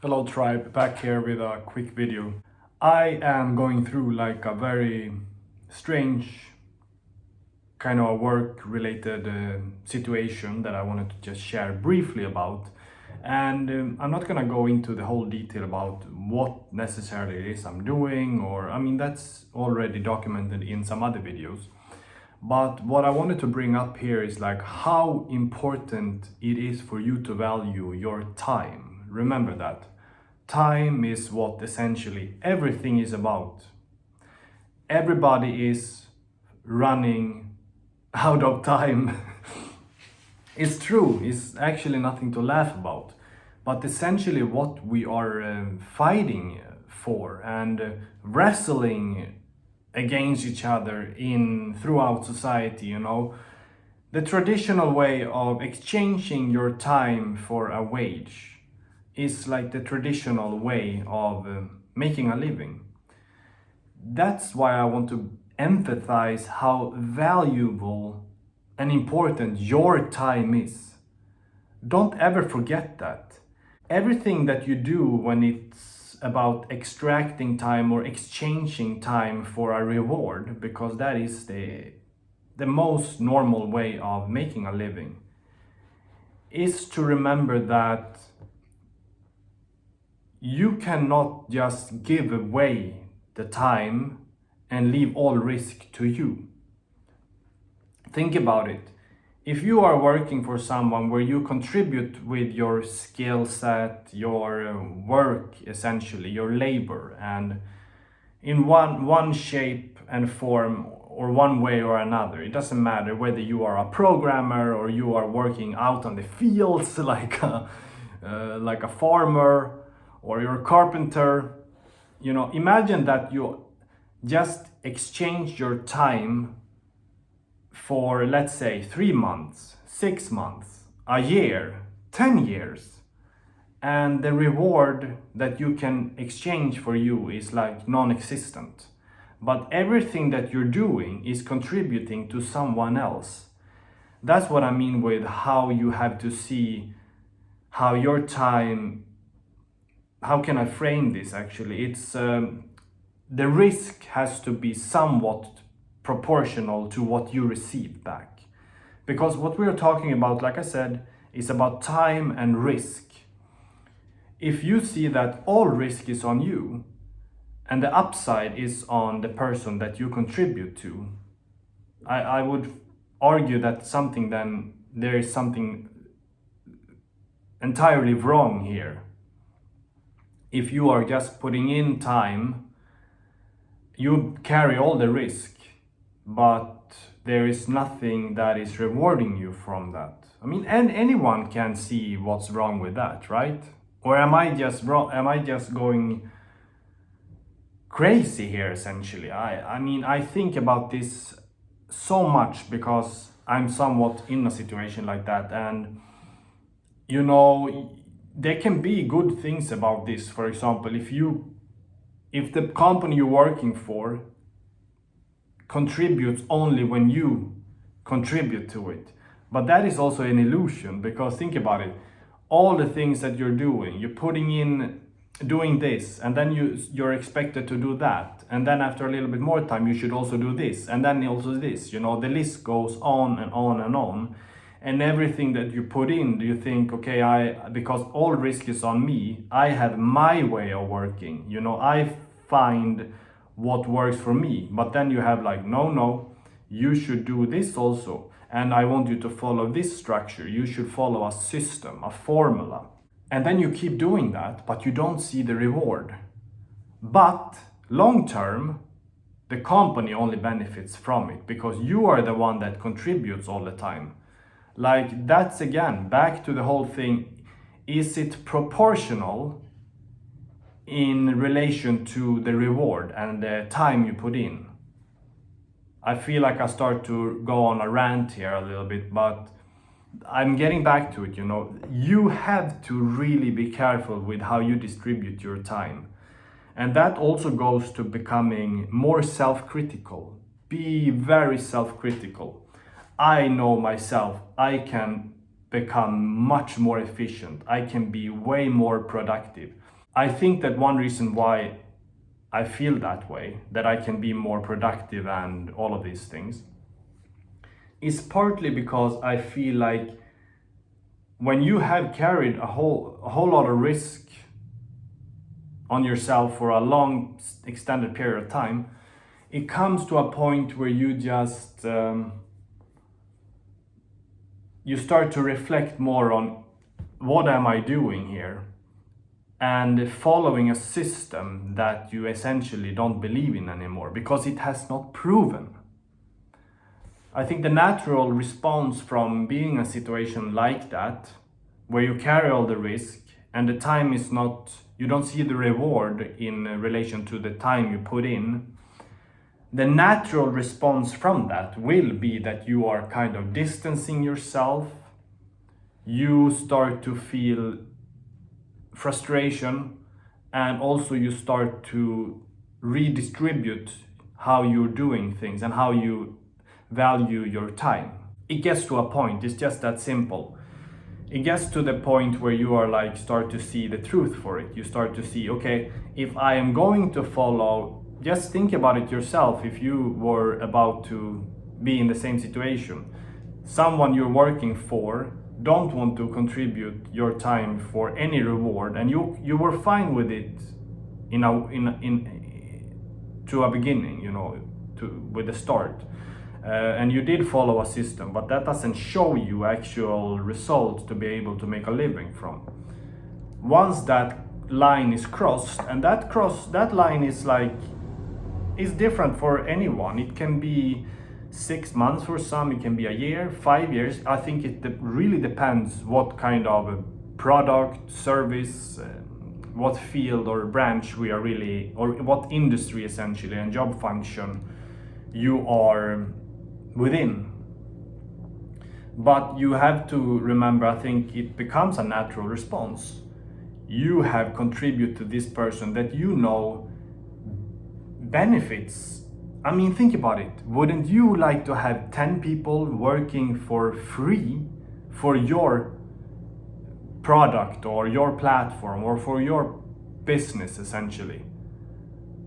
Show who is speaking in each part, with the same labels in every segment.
Speaker 1: Hello tribe, back here with a quick video. I am going through like a very strange kind of work related situation that I wanted to just share briefly about. And I'm not gonna go into the whole detail about what necessarily it is I'm doing, or I mean, that's already documented in some other videos. But what I wanted to bring up here is like how important it is for you to value your time. Remember that. Time is what essentially everything is about. Everybody is running out of time. It's true, it's actually nothing to laugh about. But essentially, what we are fighting for and wrestling against each other in throughout society, the traditional way of exchanging your time for a wage is like the traditional way of making a living. That's why I want to emphasize how valuable and important your time is. Don't ever forget that. Everything that you do when it's about extracting time or exchanging time for a reward, because that is the most normal way of making a living, is to remember that you cannot just give away the time and leave all risk to you. Think about it. If you are working for someone where you contribute with your skill set, your work, essentially, your labor, and in one shape and form or one way or another, it doesn't matter whether you are a programmer or you are working out on the fields like a farmer or you're a carpenter. Imagine that you just exchange your time for, let's say, 3 months, 6 months, a year, 10 years, and the reward that you can exchange for you is like non-existent. But everything that you're doing is contributing to someone else. That's what I mean with how you have to see how your time, how can I frame this actually? It's the risk has to be somewhat proportional to what you receive back. Because what we're talking about, like I said, is about time and risk. If you see that all risk is on you and the upside is on the person that you contribute to, I would argue that there is something entirely wrong here. If you are just putting in time, you carry all the risk, but there is nothing that is rewarding you from that. I mean, and anyone can see what's wrong with that, right? Or am I just wrong? Am I just going crazy here essentially? I mean, I think about this so much because I'm somewhat in a situation like that, and there can be good things about this. For example, if the company you're working for contributes only when you contribute to it. But that is also an illusion, because think about it. All the things that you're doing, you're putting in doing this, and then you're expected to do that. And then after a little bit more time, you should also do this, and then also this. The list goes on and on and on. And everything that you put in, do you think, okay, because all risk is on me, I have my way of working. I find what works for me. But then you have like, no, you should do this also. And I want you to follow this structure. You should follow a system, a formula. And then you keep doing that, but you don't see the reward. But long term, the company only benefits from it because you are the one that contributes all the time. Like, that's again back to the whole thing. Is it proportional in relation to the reward and the time you put in? I feel like I start to go on a rant here a little bit, but I'm getting back to it. You have to really be careful with how you distribute your time. And that also goes to becoming more self-critical. Be very self-critical. I know myself, I can become much more efficient. I can be way more productive. I think that one reason why I feel that way, that I can be more productive and all of these things, is partly because I feel like when you have carried a whole lot of risk on yourself for a long extended period of time, it comes to a point where you just you start to reflect more on what am I doing here, and following a system that you essentially don't believe in anymore because it has not proven. I think the natural response from being in a situation like that, where you carry all the risk and the time is not, you don't see the reward in relation to the time you put in, the natural response from that will be that you are kind of distancing yourself. You start to feel frustration, and also you start to redistribute how you're doing things and how you value your time. It gets to a point, it's just that simple. It gets to the point where you are like, start to see the truth for it. You start to see, okay, if I am going to follow, just think about it yourself. If you were about to be in the same situation, someone you're working for don't want to contribute your time for any reward, and you were fine with it to a beginning, with the start, and you did follow a system, but that doesn't show you actual results to be able to make a living from. Once that line is crossed, and that line is different for anyone. It can be 6 months for some, it can be a year, 5 years. I think it really depends what kind of product, service, what field or branch we are really, or what industry essentially and job function you are within. But you have to remember, I think it becomes a natural response. You have contributed to this person that benefits. I mean, think about it. Wouldn't you like to have 10 people working for free for your product or your platform or for your business essentially?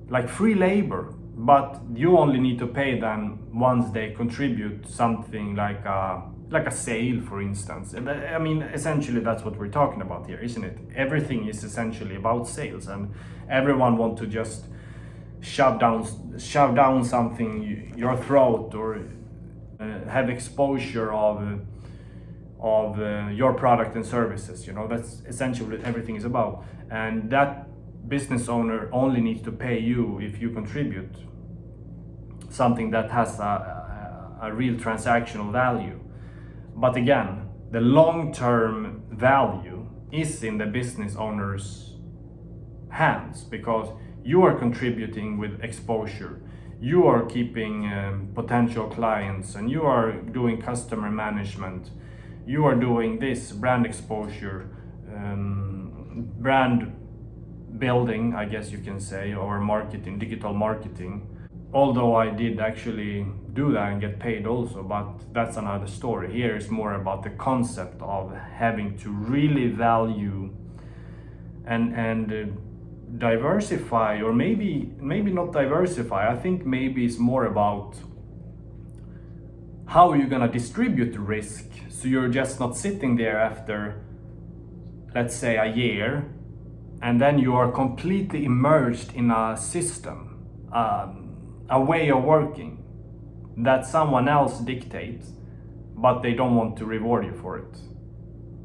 Speaker 1: Like free labor, but you only need to pay them once they contribute something like a sale, for instance. And I mean, essentially that's what we're talking about here, isn't it? Everything is essentially about sales, and everyone wants to just shove down something your throat, or have exposure of your product and services. That's essentially what everything is about, and that business owner only needs to pay you if you contribute something that has a real transactional value. But again, the long-term value is in the business owner's hands, because you are contributing with exposure, you are keeping potential clients, and you are doing customer management, you are doing this brand exposure, brand building, I guess you can say, or marketing, digital marketing. Although I did actually do that and get paid also, but that's another story. Here is more about the concept of having to really value and diversify, or maybe not diversify. I think maybe it's more about how you're gonna distribute the risk, so you're just not sitting there after, let's say, a year, and then you are completely immersed in a system, a way of working that someone else dictates, but they don't want to reward you for it.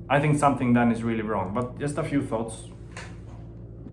Speaker 1: I think something then is really wrong. But just a few thoughts.